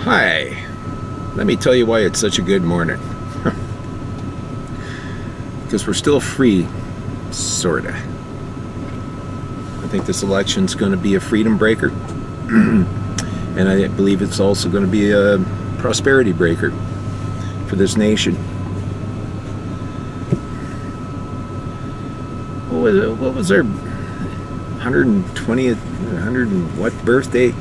Hi, let me tell you why it's such a good morning. Because we're still free, sorta. I think this election's going to be a freedom breaker. And I believe it's also going to be a prosperity breaker for this nation. What was our 120th, 100 and what birthday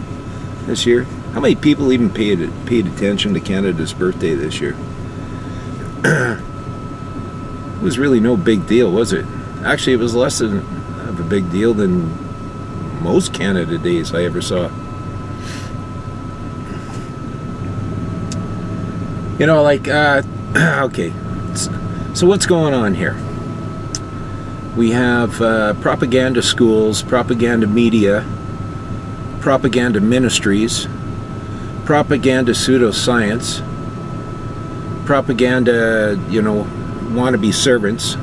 this year? How many people even paid attention to Canada's birthday this year? It was really no big deal, was it? Actually, it was less of a big deal than most Canada Days I ever saw. You know, like, okay, so what's going on here? We have propaganda schools, propaganda media, propaganda ministries, propaganda pseudoscience, propaganda, wannabe servants,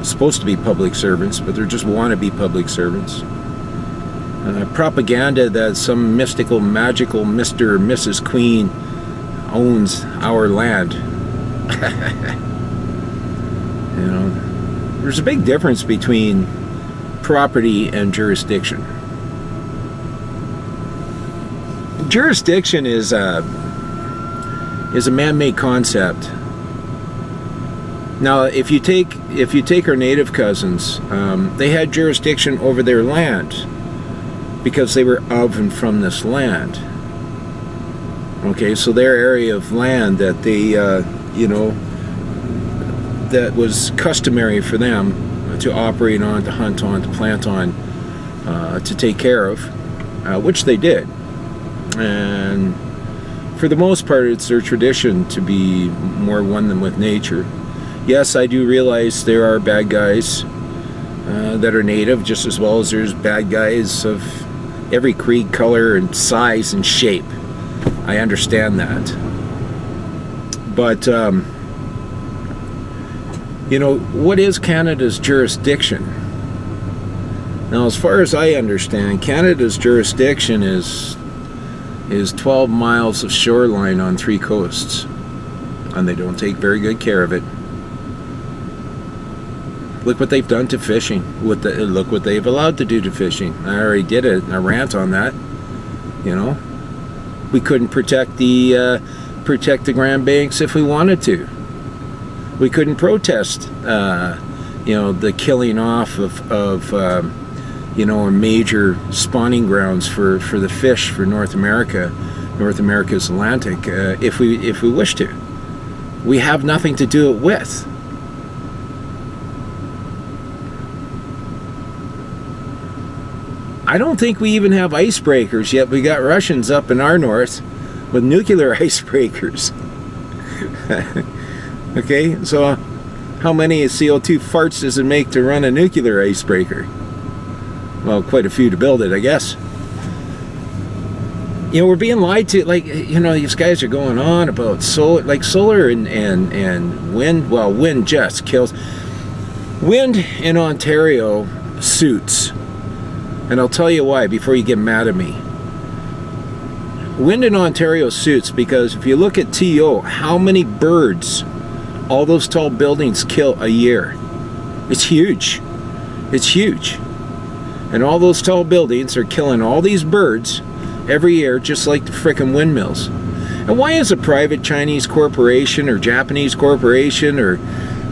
supposed to be public servants, but they're just wannabe public servants. Propaganda that some mystical, magical Mr. or Mrs. Queen owns our land. There's a big difference between property and jurisdiction. Jurisdiction is a man-made concept. Now, if you take our native cousins, they had jurisdiction over their land because they were of and from this land. Okay, so their area of land that they, that was customary for them to operate on, to hunt on, to plant on, to take care of, which they did. And for the most part, it's their tradition to be more one with nature. Yes, I do realize there are bad guys that are native, just as well as there's bad guys of every creed, color, and size and shape. I understand that. But, what is Canada's jurisdiction? Now, as far as I understand, Canada's jurisdiction is 12 miles of shoreline on 3 coasts. And they don't take very good care of it. Look what they've done to fishing. Look what they've allowed to do to fishing. I already did a rant on that. We couldn't protect the Grand Banks if we wanted to. We couldn't protest, the killing off of our major spawning grounds for the fish for North America's Atlantic, if we wish to. We have nothing to do it with. I don't think we even have icebreakers yet. We got Russians up in our north with nuclear icebreakers. Okay, so how many CO2 farts does it make to run a nuclear icebreaker? Well, quite a few to build it, I guess. We're being lied to. These guys are going on about solar and wind. Well, wind just kills. Wind in Ontario suits. And I'll tell you why before you get mad at me. Wind in Ontario suits because if you look at TO, how many birds all those tall buildings kill a year? It's huge. It's huge. And all those tall buildings are killing all these birds every year, just like the frickin' windmills. And why is a private Chinese corporation or Japanese corporation or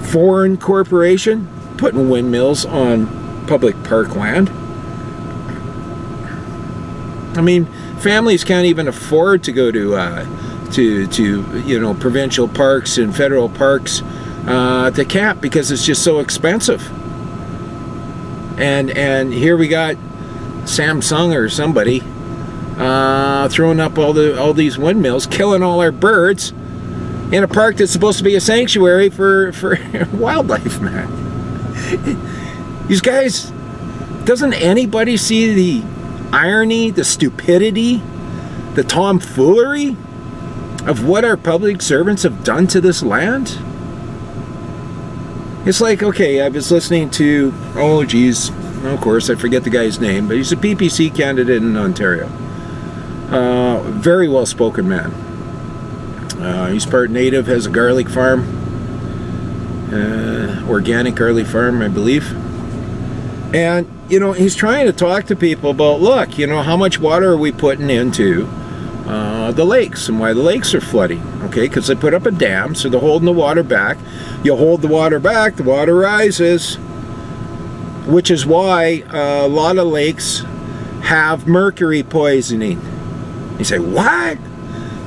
foreign corporation putting windmills on public parkland? I mean, families can't even afford to go to provincial parks and federal parks to camp because it's just so expensive. And here we got Samsung or somebody throwing up all these windmills, killing all our birds in a park that's supposed to be a sanctuary for wildlife, man. These guys, doesn't anybody see the irony, the stupidity, the tomfoolery of what our public servants have done to this land? It's like, okay, I was listening to, of course, I forget the guy's name, but he's a PPC candidate in Ontario. very well-spoken man. He's part native, has a garlic farm, organic garlic farm, I believe. And, he's trying to talk to people about, look, how much water are we putting into the lakes and why the lakes are flooding, okay? Because they put up a dam, so they're holding the water back. You hold the water back, the water rises, which is why a lot of lakes have mercury poisoning. You say, what?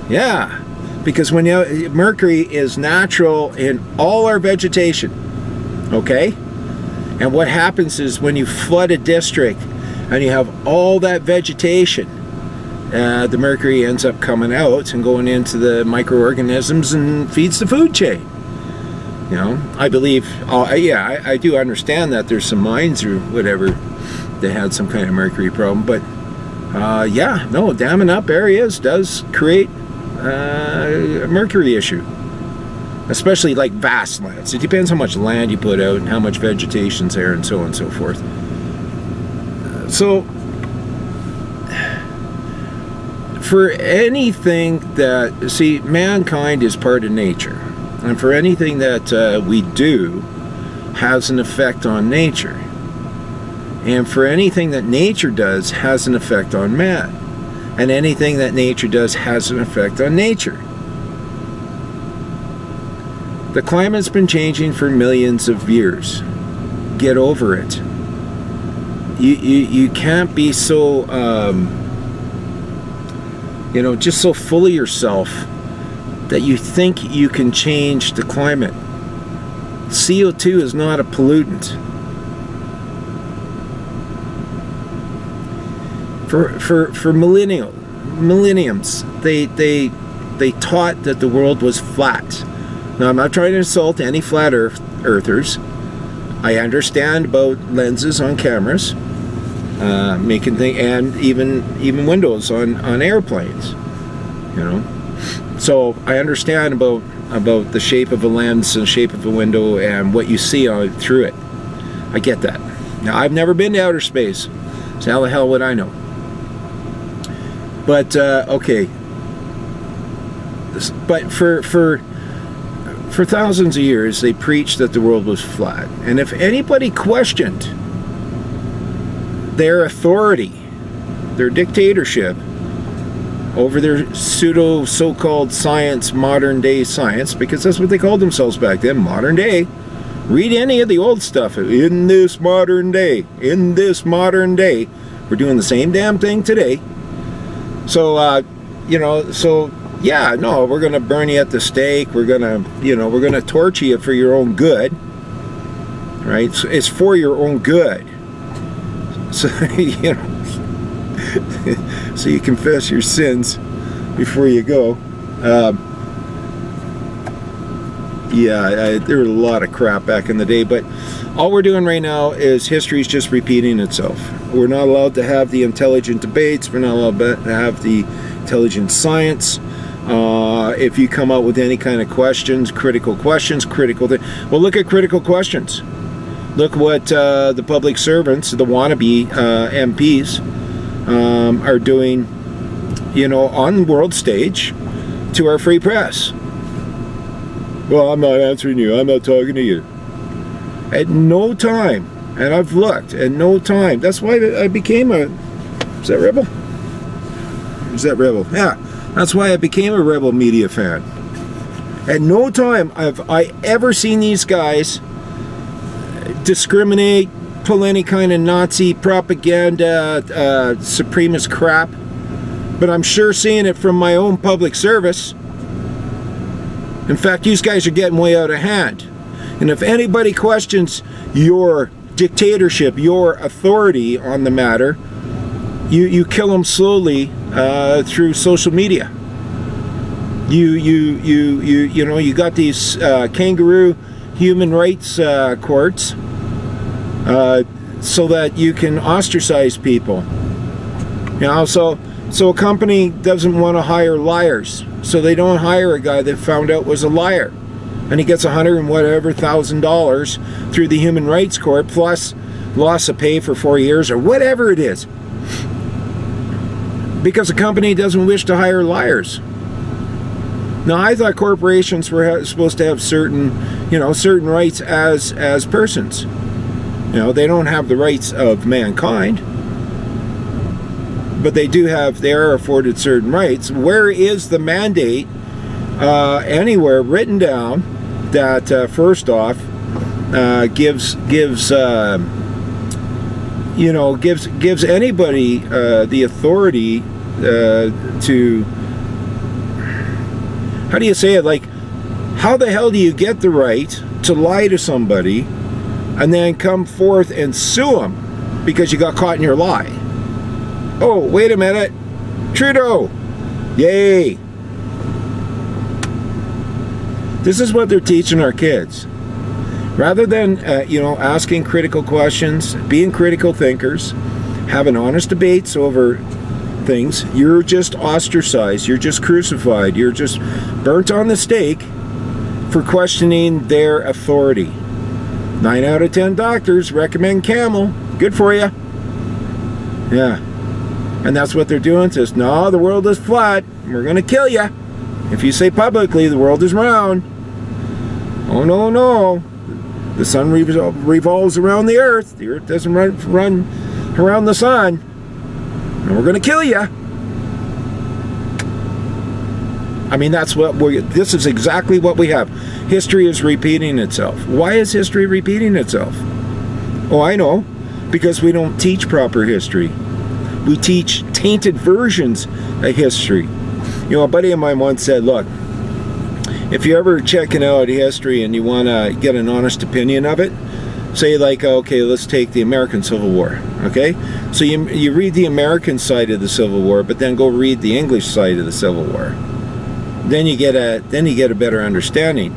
Yeah, because when mercury is natural in all our vegetation, okay? And what happens is when you flood a district and you have all that vegetation, the mercury ends up coming out and going into the microorganisms and feeds the food chain. I believe, I do understand that there's some mines or whatever that had some kind of mercury problem, but damming up areas does create a mercury issue, especially like vast lands. It depends how much land you put out and how much vegetation's there and so on and so forth. So for anything that, see, mankind is part of nature, and for anything that we do has an effect on nature, and for anything that nature does has an effect on man, and anything that nature does has an effect on nature. The climate's been changing for millions of years. Get over it. You can't be so just so full of yourself that you think you can change the climate. CO2 is not a pollutant. For millenniums, they taught that the world was flat. Now, I'm not trying to insult any flat earthers. I understand about lenses on cameras, making things, and even windows on airplanes. So I understand about the shape of a lens and the shape of a window and what you see through it. I get that. Now, I've never been to outer space, so how the hell would I know? But okay. But for thousands of years, they preached that the world was flat, and if anybody questioned their authority, their dictatorship over their pseudo so-called science, modern day science, because that's what they called themselves back then, modern day. Read any of the old stuff. In this modern day, we're doing the same damn thing today. So yeah, no, we're gonna burn you at the stake. We're gonna torture you for your own good, right? So it's for your own good. So so you confess your sins before you go. There was a lot of crap back in the day, but all we're doing right now is history's just repeating itself. We're not allowed to have the intelligent debates. We're not allowed to have the intelligent science. If you come out with any kind of critical well, look at critical questions. Look what the public servants, the wannabe MPs, are doing, on the world stage to our free press. Well, I'm not answering you. I'm not talking to you. At no time, and I've looked, at no time. That's why I became is that Rebel? Is that Rebel? Yeah. That's why I became a Rebel Media fan. At no time have I ever seen these guys discriminate, pull any kind of Nazi propaganda, supremacist crap. But I'm sure seeing it from my own public service. In fact, these guys are getting way out of hand. And if anybody questions your dictatorship, your authority on the matter, you kill them slowly through social media. You got these kangaroo human rights courts so that you can ostracize people. So a company doesn't want to hire liars, so they don't hire a guy that found out was a liar, and he gets $100,000 through the human rights court plus loss of pay for 4 years or whatever it is. because the company doesn't wish to hire liars. Now, I thought corporations were supposed to have certain rights as persons. They don't have the rights of mankind, but they are afforded certain rights. Where is the mandate anywhere written down that first off gives anybody the authority to, how do you say it, like, how the hell do you get the right to lie to somebody and then come forth and sue them because you got caught in your lie? Oh, wait a minute, Trudeau, yay. This is what they're teaching our kids. Rather than asking critical questions, being critical thinkers, having honest debates over things, you're just ostracized, you're just crucified, you're just burnt on the stake for questioning their authority. 9 out of 10 doctors recommend camel. Good for you. Yeah. And that's what they're doing to us. No, the world is flat. We're going to kill you if you say publicly the world is round. Oh, no, no. The sun revolves around the earth. The earth doesn't run around the sun. And we're going to kill you. I mean, this is exactly what we have. History is repeating itself. Why is history repeating itself? Oh, I know. Because we don't teach proper history. We teach tainted versions of history. A buddy of mine once said, look, if you're ever checking out history and you want to get an honest opinion of it, say like, okay, let's take the American Civil War, okay? So you read the American side of the Civil War, but then go read the English side of the Civil War. Then you get a better understanding.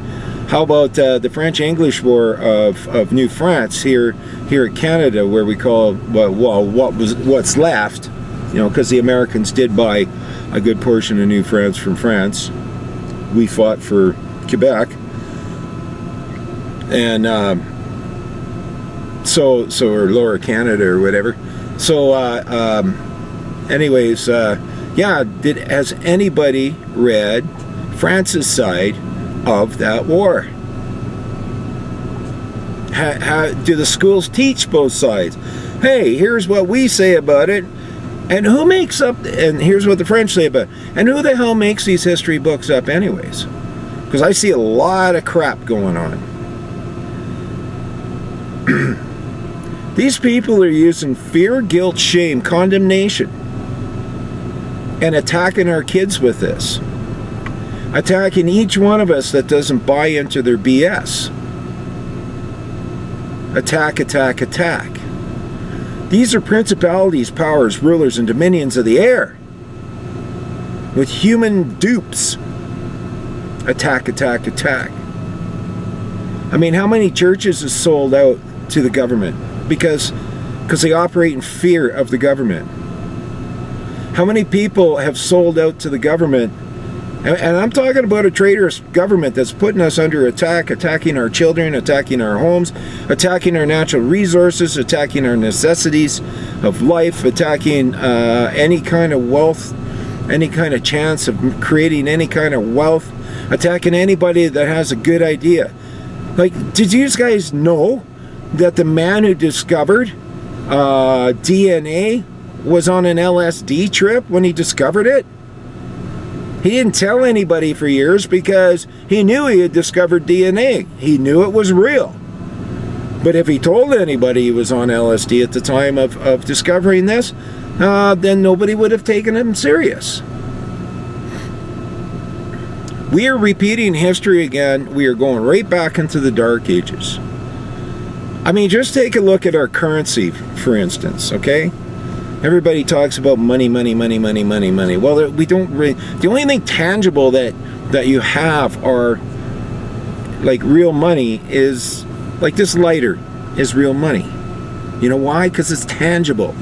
How about the French-English War of New France here in Canada, where we call what's left, because the Americans did buy a good portion of New France from France. We fought for Quebec, and or Lower Canada or whatever. So, has anybody read France's side of that war? Do the schools teach both sides? Hey, here's what we say about it, and who makes up, and here's what the French say about it, and who the hell makes these history books up anyways? Because I see a lot of crap going on. These people are using fear, guilt, shame, condemnation, and attacking our kids with this. Attacking each one of us that doesn't buy into their BS. Attack, attack, attack. These are principalities, powers, rulers, and dominions of the air, with human dupes. Attack, attack, attack. I mean, how many churches is sold out to the government because they operate in fear of the government? How many people have sold out to the government? And I'm talking about a traitorous government that's putting us under attack, attacking our children, attacking our homes, attacking our natural resources, attacking our necessities of life, attacking any kind of wealth, any kind of chance of creating any kind of wealth, attacking anybody that has a good idea. Like, did you guys know that the man who discovered DNA was on an LSD trip when he discovered it? He didn't tell anybody for years because he knew he had discovered DNA. He knew it was real. But if he told anybody he was on LSD at the time of discovering this, then nobody would have taken him serious. We are repeating history again. We are going right back into the Dark Ages. I mean, just take a look at our currency, for instance, okay? Everybody talks about money, money, money, money, money, money. Well, we don't really... The only thing tangible that you have are, like, real money is... Like, this lighter is real money. You know why? Because it's tangible.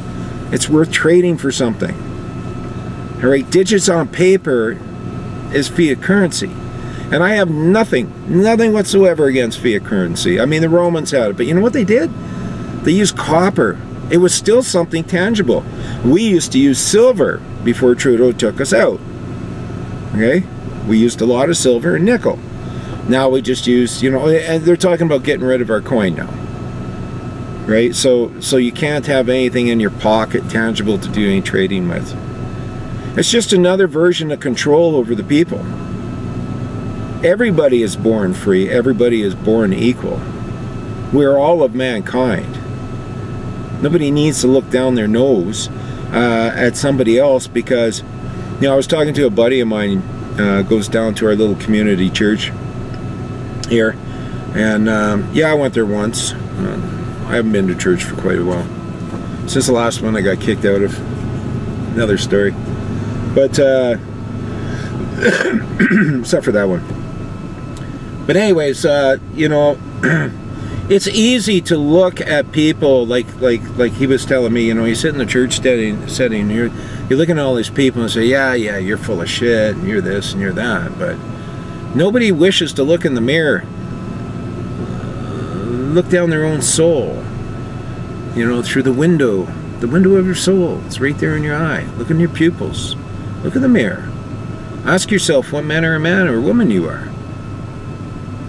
It's worth trading for something. All right? Digits on paper is fiat currency. And I have nothing whatsoever against fiat currency. I mean, the Romans had it. But you know what they did? They used copper. It was still something tangible. We used to use silver before Trudeau took us out. Okay? We used a lot of silver and nickel. Now we just use, and they're talking about getting rid of our coin now. Right? So you can't have anything in your pocket tangible to do any trading with. It's just another version of control over the people. Everybody is born free. Everybody is born equal. We're all of mankind. Nobody needs to look down their nose at somebody else because, I was talking to a buddy of mine, goes down to our little community church here, and I went there once. I haven't been to church for quite a while. Since the last one I got kicked out of. Another story. But, except for that one. But anyways, it's easy to look at people like he was telling me, you sit in the church setting, you're looking at all these people and say, yeah, you're full of shit, and you're this and you're that, but nobody wishes to look in the mirror, look down their own soul, through the window of your soul. It's right there in your eye. Look in your pupils. Look in the mirror. Ask yourself what manner of man or woman you are.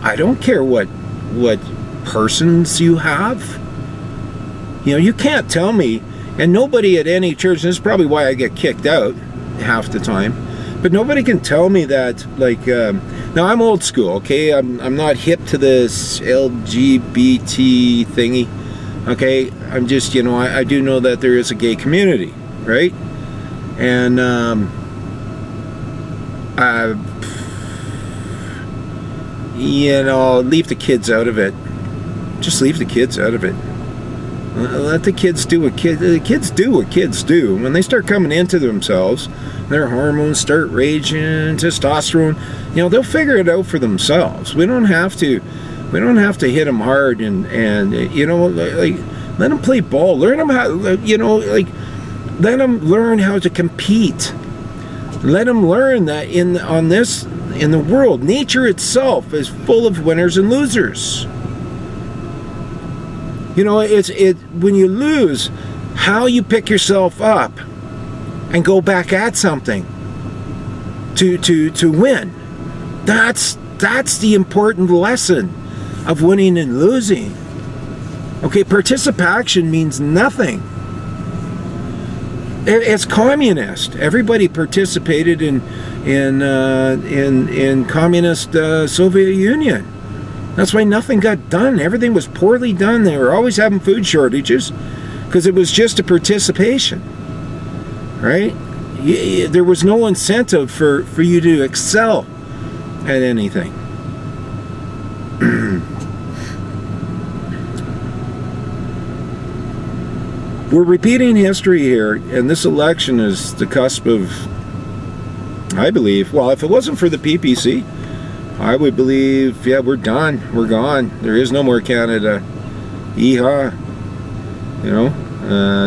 I don't care what persons you have. You can't tell me, and nobody at any church, and this is probably why I get kicked out half the time, but nobody can tell me that, now I'm old school, okay? I'm not hip to this LGBT thingy, okay? I'm just, I do know that there is a gay community, right? And, leave the kids out of it. Just leave the kids out of it. Let the kids do what kids do. When they start coming into themselves, their hormones start raging, testosterone, they'll figure it out for themselves. We don't have to hit them hard and let them play ball. Learn them how, let them learn how to compete. Let them learn that in the world, nature itself is full of winners and losers. When you lose, how you pick yourself up and go back at something to win. That's the important lesson of winning and losing. Okay, participation means nothing. It's communist. Everybody participated in communist Soviet Union. That's why nothing got done. Everything was poorly done. They were always having food shortages because it was just a participation, right? There was no incentive for you to excel at anything. We're repeating history here, and this election is the cusp of, I believe, well, if it wasn't for the PPC, I would believe, we're done. We're gone. There is no more Canada. Yeehaw.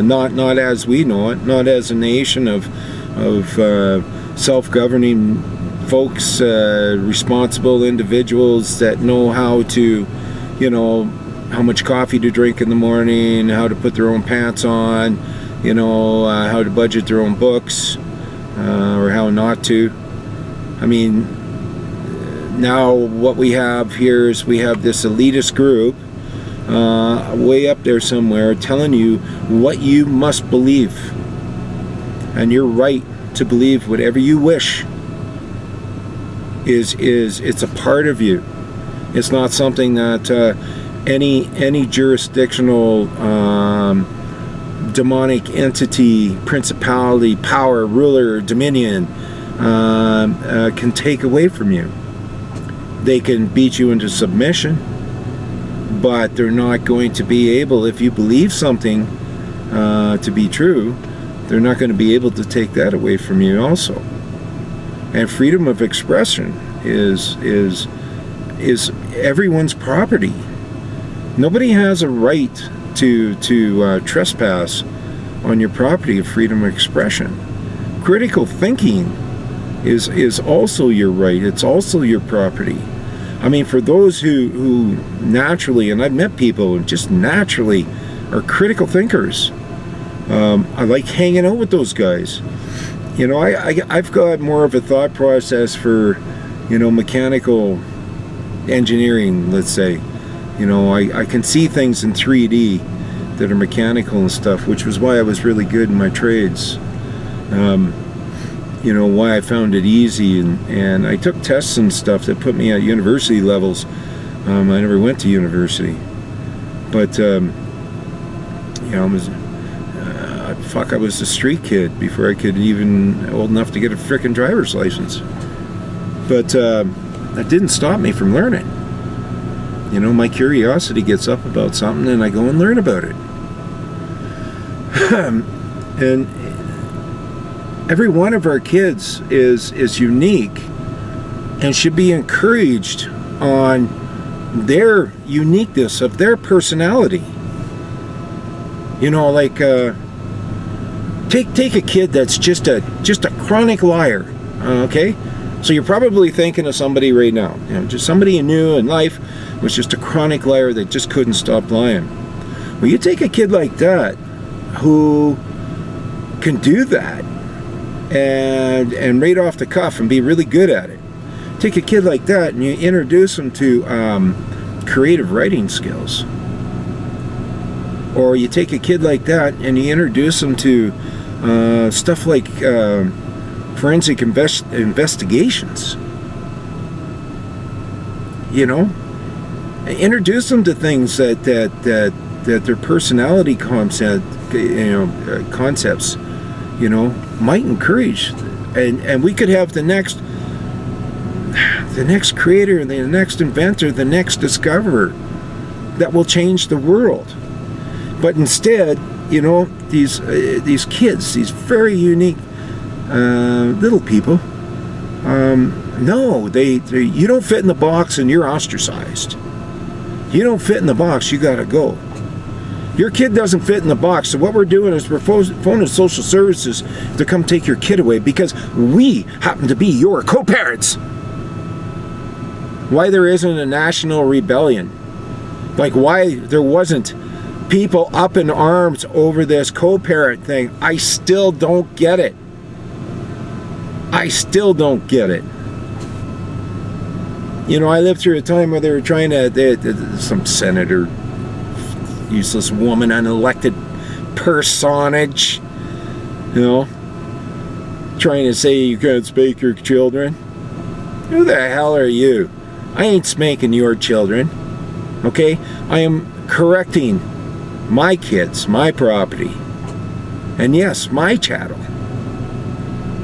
Not as we know it. Not as a nation of self-governing folks, responsible individuals that know how to, how much coffee to drink in the morning, how to put their own pants on, how to budget their own books, or how not to. I mean, now what we have here is we have this elitist group way up there somewhere telling you what you must believe, and you're right to believe whatever you wish. It's a part of you. It's not something that any jurisdictional demonic entity, principality, power, ruler, dominion can take away from you. They can beat you into submission, but they're not going to be able, if you believe something to be true, they're not going to be able to take that away from you also. And freedom of expression is everyone's property. Nobody has a right to trespass on your property of freedom of expression. Critical thinking is also your right. It's also your property. I mean, for those who naturally, and I've met people who just naturally are critical thinkers, I like hanging out with those guys. You know, I've got more of a thought process for, you know, mechanical engineering, let's say. You know, I can see things in 3D that are mechanical and stuff, which was why I was really good in my trades. You know, why I found it easy, and I took tests and stuff that put me at university levels. I never went to university, but you know, I was a street kid before I could even old enough to get a frickin' driver's license. But that didn't stop me from learning. You know, my curiosity gets up about something, and I go and learn about it. And every one of our kids is unique and should be encouraged on their uniqueness of their personality. You know, like take a kid that's just a chronic liar. Okay, so you're probably thinking of somebody right now. You know, just somebody you knew in life was just a chronic liar that just couldn't stop lying. Well, you take a kid like that who can do that and right off the cuff and be really good at it. Take a kid like that and you introduce them to creative writing skills. Or you take a kid like that and you introduce them to stuff like forensic investigations. You know, introduce them to things that their personality concepts, you know, might encourage, and we could have the next creator, the next inventor, the next discoverer that will change the world. But instead, you know, these kids, these very unique little people, no, you don't fit in the box and you're ostracized. You don't fit in the box, you gotta go. Your kid doesn't fit in the box, so what we're doing is we're phoning social services to come take your kid away because we happen to be your co-parents. Why there isn't a national rebellion? Like why there wasn't people up in arms over this co-parent thing, I still don't get it. I still don't get it. You know, I lived through a time where they were trying to, some senator, useless woman, unelected personage, you know, trying to say you can't spank your children. Who the hell are you? I ain't spanking your children, okay? I am correcting my kids, my property, and yes, my chattel,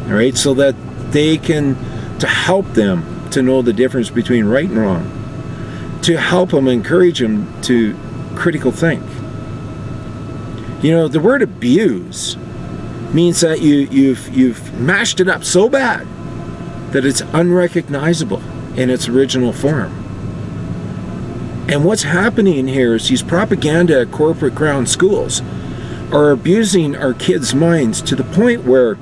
all right, so that they can, to help them to know the difference between right and wrong, to help them, encourage them to critical think. You know, the word abuse means that you've mashed it up so bad that it's unrecognizable in its original form. And what's happening here is these propaganda at corporate ground schools are abusing our kids' minds to the point where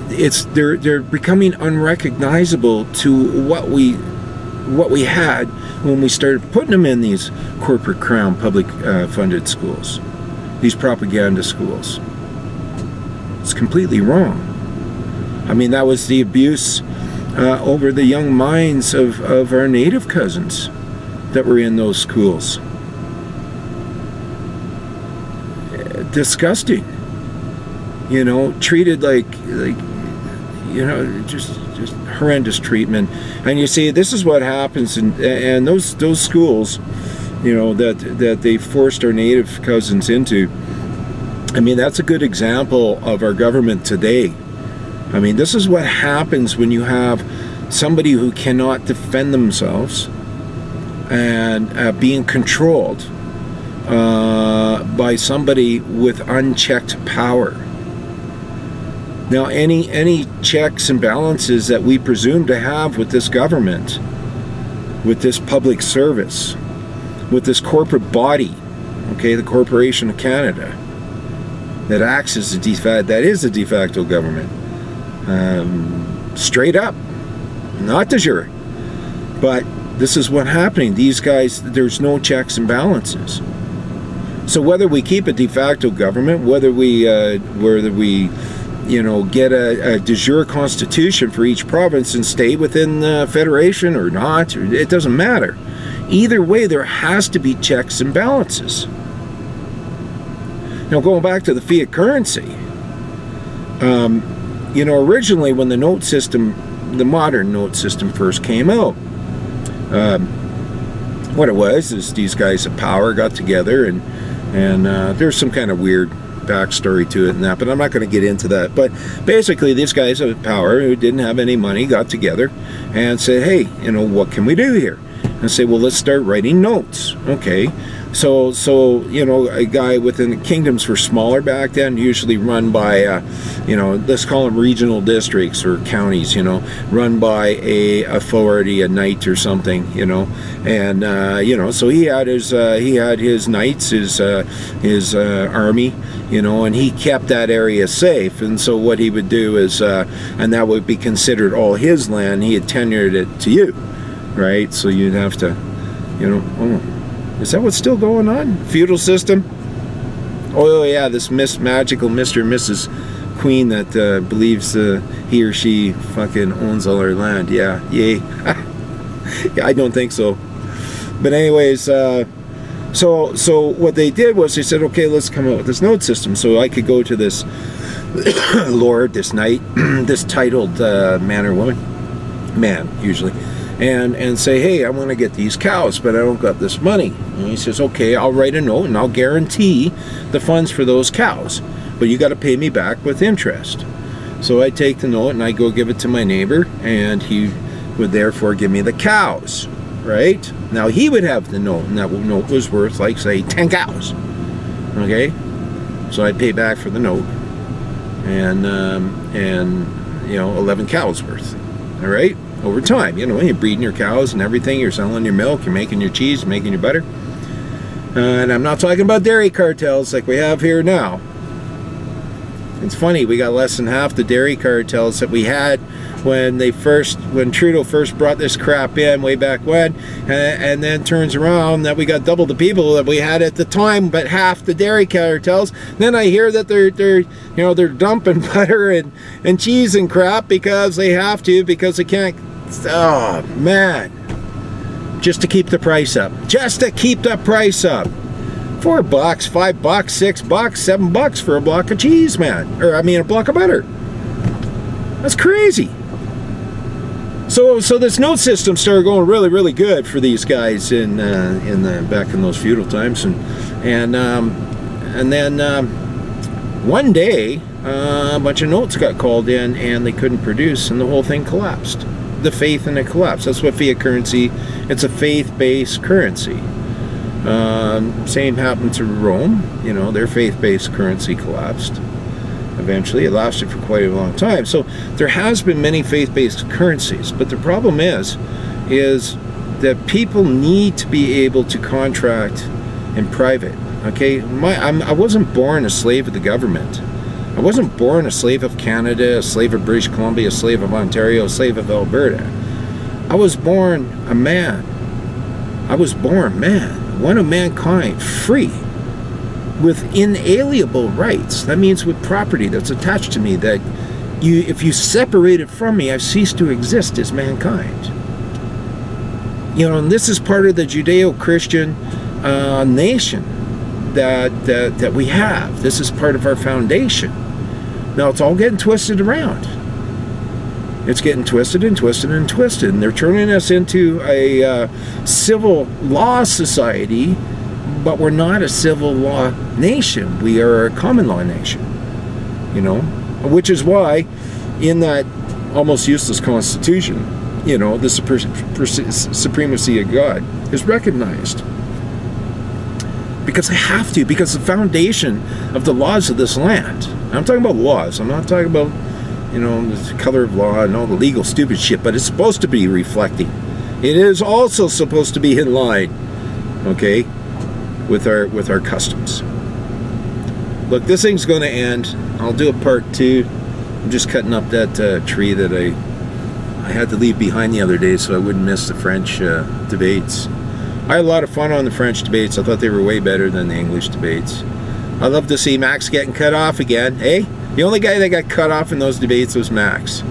they're becoming unrecognizable to what we had when we started putting them in these corporate crown public funded schools, these propaganda schools. It's completely wrong. I mean, that was the abuse over the young minds of our native cousins that were in those schools. Disgusting. You know, treated like you know, just horrendous treatment. And you see, this is what happens, and those schools, you know, that they forced our native cousins into. I mean, that's a good example of our government today. I mean, this is what happens when you have somebody who cannot defend themselves and being controlled by somebody with unchecked power. Now, any checks and balances that we presume to have with this government, with this public service, with this corporate body, okay, the Corporation of Canada, that acts as a that is a de facto government, straight up, not de jure. But this is what's happening. These guys, there's no checks and balances. So whether we keep a de facto government, whether we get a de jure constitution for each province and stay within the federation or not, it doesn't matter. Either way, there has to be checks and balances. Now, going back to the fiat currency, originally when the note system, the modern note system first came out, what it was is these guys of power got together and there's some kind of weird backstory to it and that, but I'm not going to get into that. But basically, these guys of power who didn't have any money got together and said, hey, what can we do here? And say, well, let's start writing notes. Okay, so a guy within the kingdoms were smaller back then, usually run by let's call them regional districts or counties, run by a authority, a knight or something, and so he had his knights, his army, and he kept that area safe. And so what he would do is, and that would be considered all his land, he had tenured it to you. Right, so you'd have to, is that what's still going on? Feudal system? Oh yeah, this magical Mr. and Mrs. Queen that believes he or she fucking owns all our land. Yeah, yay. Yeah, I don't think so. But anyways, so what they did was they said, okay, let's come up with this note system. So I could go to this lord, this knight, this titled man or woman, man usually, and say, hey, I want to get these cows, but I don't got this money. And he says, okay, I'll write a note and I'll guarantee the funds for those cows, but you got to pay me back with interest. So I take the note and I go give it to my neighbor, and he would therefore give me the cows, right? Now he would have the note, and that note was worth, like, say, 10 cows. Okay? So I'd pay back for the note, and 11 cows worth. All right? Over time, you're breeding your cows and everything, you're selling your milk, you're making your cheese, you're making your butter. And I'm not talking about dairy cartels like we have here now. It's funny, we got less than half the dairy cartels that we had when Trudeau first brought this crap in way back when, and then turns around that we got double the people that we had at the time, but half the dairy cartels. Then I hear that they're dumping butter and cheese and crap because they have to, because they can't. Oh man, just to keep the price up, $4, $5, $6, $7 for a block of cheese, man, or a block of butter. That's crazy. So this note system started going really, really good for these guys back in those feudal times, and then one day a bunch of notes got called in and they couldn't produce, and the whole thing collapsed. The faith in it collapsed. That's what fiat currency. It's a faith-based currency. Same happened to Rome. Their faith-based currency collapsed. Eventually, it lasted for quite a long time. So there has been many faith-based currencies, but the problem is that people need to be able to contract in private. Okay, I wasn't born a slave of the government. I wasn't born a slave of Canada, a slave of British Columbia, a slave of Ontario, a slave of Alberta. I was born a man. I was born man, one of mankind, free, with inalienable rights. That means with property that's attached to me, that if you separate it from me, I've ceased to exist as mankind. And this is part of the Judeo-Christian nation that we have. This is part of our foundation. Now it's all getting twisted around. It's getting twisted and twisted and twisted, and they're turning us into a civil law society, but we're not a civil law nation. We are a common law nation, which is why in that almost useless constitution, the supremacy of God is recognized. Because they have to, because the foundation of the laws of this land, I'm talking about laws, I'm not talking about, the color of law and all the legal stupid shit, but it's supposed to be reflecting. It is also supposed to be in line, okay, with our customs. Look, this thing's going to end. I'll do a part 2. I'm just cutting up that tree that I had to leave behind the other day so I wouldn't miss the French debates. I had a lot of fun on the French debates. I thought they were way better than the English debates. I love to see Max getting cut off again. Hey, the only guy that got cut off in those debates was Max.